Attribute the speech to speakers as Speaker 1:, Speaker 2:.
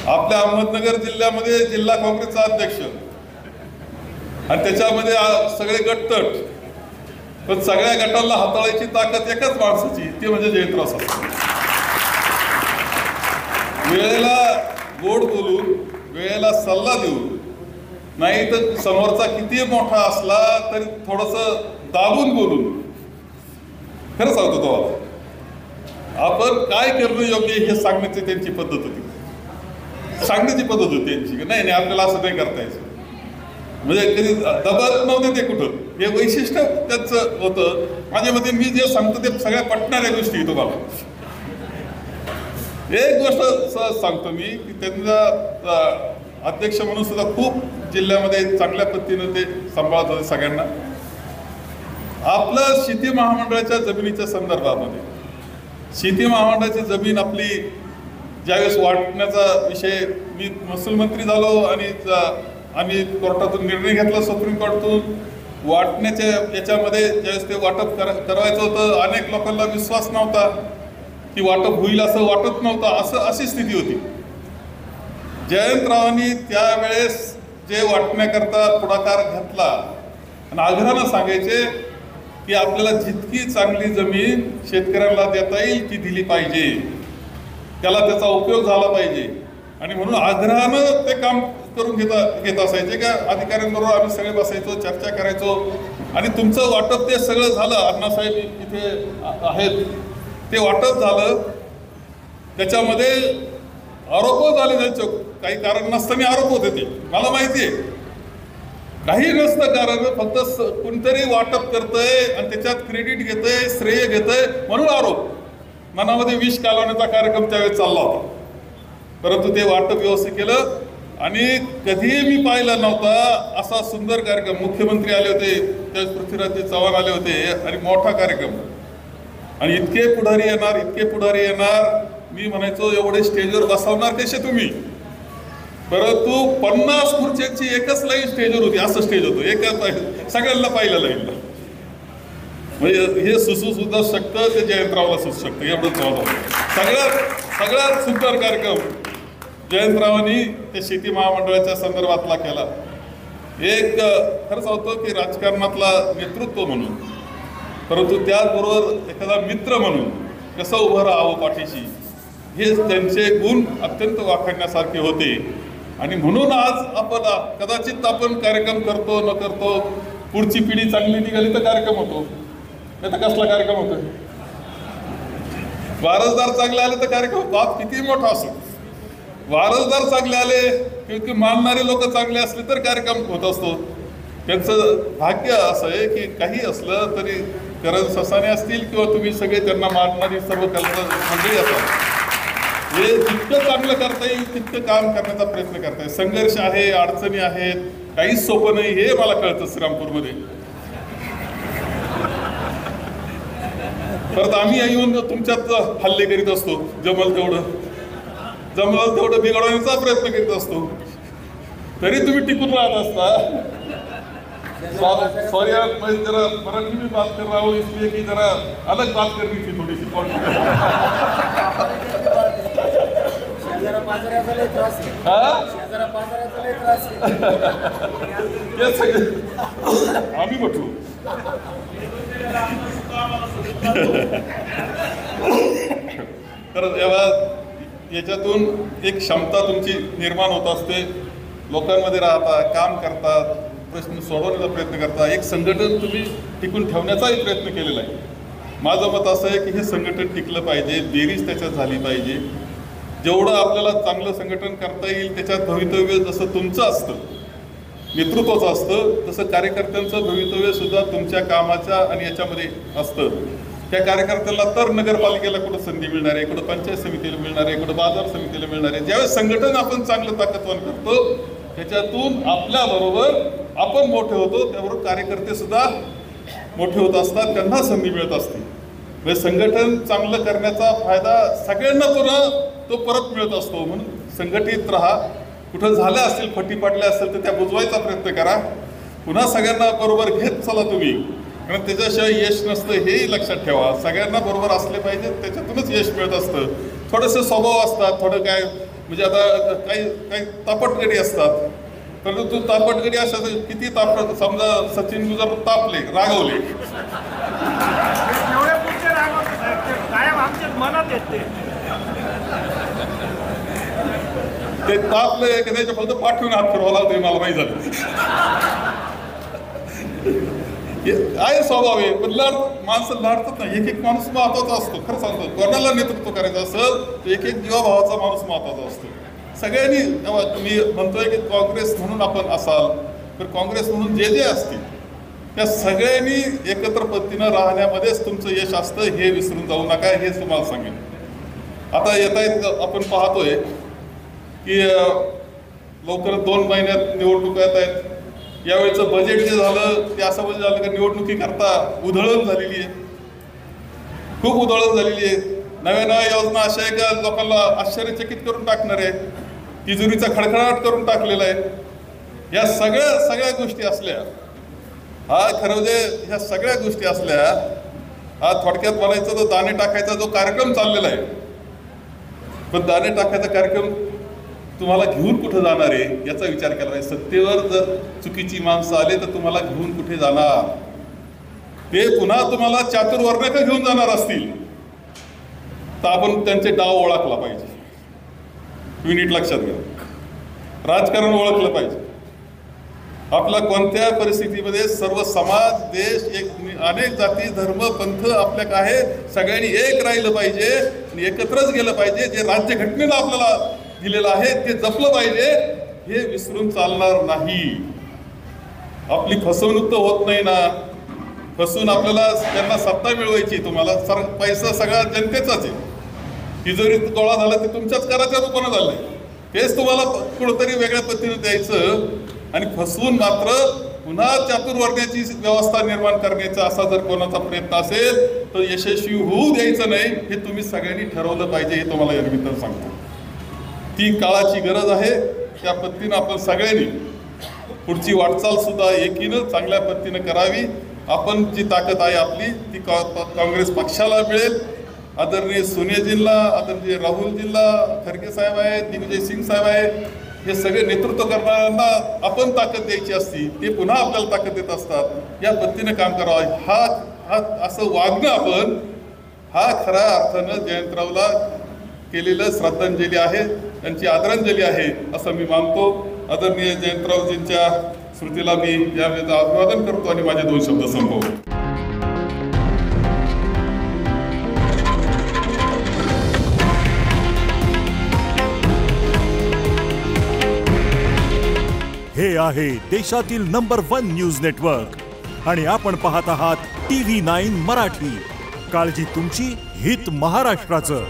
Speaker 1: आपल्या अहमदनगर जिल्ह्यामध्ये जिल्हा काँग्रेसचा अध्यक्ष आणि त्याच्यामध्ये सगळे गटतट, पण सगळ्या गटाला हाताळायची ताकद एकाच माणसाची, ती म्हणजे जयंतराव सातपुते. वेळेला गोड बोलून, वेळेला सल्ला देऊन, नाही तर समोरचा किती मोठा असला तरी थोडंसं दाबून बोलून, खरं सांगतो तो आपण काय करणं योग्य हे सांगण्याची त्यांची पद्धत होती, सांगण्याची पद्धत होती त्यांची. नाही आपल्याला असं नाही करता यायचं, म्हणजे कधी दबात नव्हते ते कुठं, हे वैशिष्ट्य त्यांचं होतं. माझ्या मते मी जे सांगतो ते सगळ्या पटणाऱ्या गोष्टी तुम्हाला. एक गोष्ट सहज सांगतो मी की त्यांचा अध्यक्ष म्हणून सुद्धा खूप जिल्ह्यामध्ये चांगल्या पद्धतीनं ते सांभाळत होते सगळ्यांना. आपलं शेती महामंडळाच्या जमिनीच्या संदर्भामध्ये, शेती महामंडळाची जमीन आपली ज्यावेळेस वाटण्याचा विषय, मी महसूल मंत्री झालो आणि आम्ही कोर्टातून निर्णय घेतला, सुप्रीम कोर्टातून वाटण्याच्या याच्यामध्ये ज्यावेळेस ते वाटप करायचं होतं, अनेक लोकांना विश्वास नव्हता की वाटप होईल, असं वाटत नव्हतं, अशी स्थिती होती. जयंतरावांनी त्यावेळेस जे वाटण्याकरता पुढाकार घेतला आणि आग्रहानं सांगायचे की आपल्याला जितकी चांगली जमीन शेतकऱ्यांना देता येईल ती दिली पाहिजे, त्याला त्याचा उपयोग झाला पाहिजे. आणि म्हणून आग्रहानं ते काम करून घेत असायचे का अधिकाऱ्यांबरोबर आम्ही सगळे बसायचो, चर्चा करायचो आणि तुमचं वाटप ते सगळं झालं. अण्णासाहेब इथे आहेत, ते वाटप झालं, त्याच्यामध्ये आरोप झाले त्यांचे, काही कारण नसताना आरोप होते ते मला माहिती आहे. काही नसतं कारण, फक्त कोणतरी वाटप करतंय आणि त्याच्यात क्रेडिट घेतंय, श्रेय घेतंय म्हणून आरोप. मनामध्ये विष कालवण्याचा कार्यक्रम त्यावेळेस चालला होता, परंतु ते वाटप व्यवस्थित केलं आणि कधीही मी पाहिला नव्हता असा सुंदर कार्यक्रम. मुख्यमंत्री आले होते त्यावेळेस, पृथ्वीराज चव्हाण आले होते आणि मोठा कार्यक्रम, आणि इतके पुढारी येणार, मी म्हणायचो एवढे स्टेजवर बसवणार कसे तुम्ही, परंतु 50 खुर्च्यांची एकच लाईन स्टेजवर होती, असं स्टेज होतं, एकच सगळ्यांना पाहिलं लाईनला. म्हणजे हे सुसू सुद्धा शकतं, ते जयंतरावला सुचू शकतं, एवढंच सगळ्यात सुंदर कार्यक्रम जयंतरावांनी ते शेती महामंडळाच्या संदर्भातला केला. एक खरंच होतं की राजकारणातला नेतृत्व म्हणून, परंतु त्याचबरोबर एखादा मित्र म्हणून कसं उभं राहावं पाठीशी, हे त्यांचे गुण अत्यंत वाखाणण्यासारखे होते. आणि म्हणून आज कदाचित आपण कार्यक्रम करतो न करतो, पुढची पिढी चांगली निघाली तर कार्यक्रम होतो, नाही तर कसला कार्यक्रम होतो. वारसदार चांगले आले तर कार्यक्रम, बाप किती मोठा असो, वारसदार चांगले आले किंवा मानणारे लोक चांगले असले तर कार्यक्रम होत असतो. त्यांचं भाग्य असं आहे की काही असलं तरी करण ससाने असतील किंवा तुम्ही सगळे त्यांना मानणारी सर्व कल्पना मंडळी असाल, हे जितकं चांगलं करता येईल तितकं काम करण्याचा प्रयत्न करताय. संघर्ष आहे, अडचणी आहेत, काहीच सोपं नाही हे मला कळतं श्रीरामपूरमध्ये. परत आम्ही येऊन तुमच्यात हल्ले करीत असतो, जमल तेवढं बिघडवण्याचा प्रयत्न करीत असतो, तरी तुम्ही टिकून राहत असता. सॉरी मैं जरा मराठी में बात कर रहा हूँ इसलिए कि जरा अलग बात करनी थी थोड़ी सी. आम्ही म्हटलो तर याच्यातून एक क्षमता तुमची निर्माण होत असते, लोकांमध्ये राहता, काम करतात, प्रश्न सोडवण्याचा प्रयत्न करता, एक संघटन तुम्ही टिकून ठेवण्याचाही प्रयत्न केलेला आहे. माझं मत असं आहे की हे संघटन टिकलं पाहिजे, बेरीज त्याच्यात झाली पाहिजे. जेवढं आपल्याला चांगलं संघटन करता येईल त्याच्यात भवितव्य जसं तुमचं असतं, नेतृत्वाचं असतं, तसं कार्यकर्त्यांचं भवितव्य सुद्धा तुमच्या कामाच्या आणि याच्यामध्ये असतं. त्या कार्यकर्त्याला तर नगरपालिकेला कुठं संधी मिळणार आहे, कुठं पंचायत समितीला मिळणार आहे, कुठं बाजार समितीला मिळणार आहे. ज्यावेळेस संघटन आपण चांगलं ताकदवान करतो, त्याच्यातून आपल्याबरोबर आपण मोठे होतो, त्याबरोबर कार्यकर्ते सुद्धा मोठे होत असतात, त्यांना संधी मिळत असते. म्हणजे संघटन चांगलं करण्याचा फायदा सगळ्यांना तो परत मिळत असतो. म्हणून संघटित राहा. कुठं झालं असेल, फटी पाडल्या असेल तर त्या बुजवायचा प्रयत्न करा. पुन्हा सगळ्यांना बरोबर घेत चला तुम्ही, कारण त्याच्याशिवाय यश नसतं हेही लक्षात ठेवा. सगळ्यांना बरोबर असले पाहिजे, त्याच्यातूनच यश मिळत असतं. थोडेसे स्वभाव असतात, थोडं काय म्हणजे आता काही काही तापटगडी असतात, परंतु तापटगडी असं किती तापट, समजा सचिन गुजर तापले, रागवले,
Speaker 2: कायम आमच्या मनात येते
Speaker 1: ते तापले की त्याच्या फक्त पाठवून हात फिरवा लागतो, मला माहिती झालं. आहे स्वभाव आहे, पण माणसं लढतात नाही. एक एक माणूस महत्वाचा असतो. खरं सांगतो, कोणाला नेतृत्व करायचं असेल तर एक एक जीवाभावाचा माणूस महत्वाचा असतो. सगळ्यांनी, मी म्हणतोय की काँग्रेस म्हणून आपण असाल, तर काँग्रेस म्हणून जे जे असतील त्या सगळ्यांनी एकत्र पद्धतीनं राहण्यामध्येच तुमचं यश असतं, हे विसरून जाऊ नका, हे तुम्हाला सांगेन. आता येत आपण पाहतोय की लवकरच 2 महिन्यात निवडणुका येत आहेत. यावेळेचं बजेट जे झालं ते असं म्हणजे झालं की निवडणुकीकरता उधळण झालेली आहे, खूप उधळण झालेली आहे. नव्या नव्या योजना अशा आहे का लोकांना आश्चर्यचकित करून टाकणार आहे, तिजोरीचा खडखडाट करून टाकलेला आहे. या सगळ्या गोष्टी असल्या, हा खरं म्हणजे ह्या सगळ्या गोष्टी असल्या, हा थोडक्यात म्हणायचं तर दाणे टाकायचा जो कार्यक्रम चाललेला आहे, पण दाणे टाकायचा कार्यक्रम तुम्हाला घेऊन कुठे जाणार आहे याचा विचार केला पाहिजे. सत्तेवर जर चुकीची माणसं आले तर तुम्हाला घेऊन कुठे जाणार, ते पुन्हा तुम्हाला चातुर्वर्ण्यक घेऊन जाणार असतील तर आपण त्यांचे डाव ओळखला पाहिजे. तुम्ही नीट लक्षात घ्या, राजकारण ओळखलं पाहिजे. आपला कोणत्या परिस्थितीमध्ये सर्व समाज, देश, अनेक जाती, धर्म, पंथ आपल्याकडे आहे, सगळ्यांनी एक राहिलं पाहिजे आणि एकत्रच गेलं पाहिजे. जे राज्यघटनेनं आपल्याला दिलेलं आहे ते जपलं पाहिजे, हे विसरून चालणार नाही. आपली फसवणूक तर होत नाही ना, फसून आपल्याला त्यांना सत्ता मिळवायची, तुम्हाला पैसा सगळा जनतेचाच आहे, तिजोरीत गोळा झाला ते तुमच्याच कराच्या रूपानं झालंय, तेच तुम्हाला कुठंतरी वेगळ्या पद्धतीने द्यायचं आणि फसवून मात्र पुन्हा चातुर्वर्ण्याची व्यवस्था निर्माण करण्याचा असा जर कोणाचा प्रयत्न असेल तर यशस्वी होऊ द्यायचं नाही, हे तुम्ही सगळ्यांनी ठरवलं पाहिजे, हे तुम्हाला या निमित्तानं सांगतो. ती काळाची गरज आहे. त्या पद्धतीनं आपण सगळ्यांनी पुढची वाटचाल सुद्धा एकीनं चांगल्या पद्धतीनं करावी. आपण जी ताकद आहे आपली ती काँग्रेस पक्षाला मिळेल. आदरणीय सोनियाजींना, आदरणीय राहुलजींना, खरगे साहेब आहे, दिग्विजय सिंग साहेब आहे, हे सगळे नेतृत्व करणाऱ्यांना आपण ताकद द्यायची असती, ते पुन्हा आपल्याला ताकद देत असतात. या पद्धतीनं काम करावं. हा असं वागणं आपण, हा खऱ्या अर्थानं जयंतरावला केलेलं श्रद्धांजली आहे, त्यांची आदरांजली आहे असं मी मानतो. आदरणीय जयंतरावजींच्या स्मृतीला मी यावेळेस अभिवादन करतो आणि माझे 2 शब्द संपवतो.
Speaker 3: हे आहे देशातील नंबर 1 न्यूज नेटवर्क आणि आपण पाहत आहात TV9 मराठी. काळजी तुमची, हित महाराष्ट्राचं.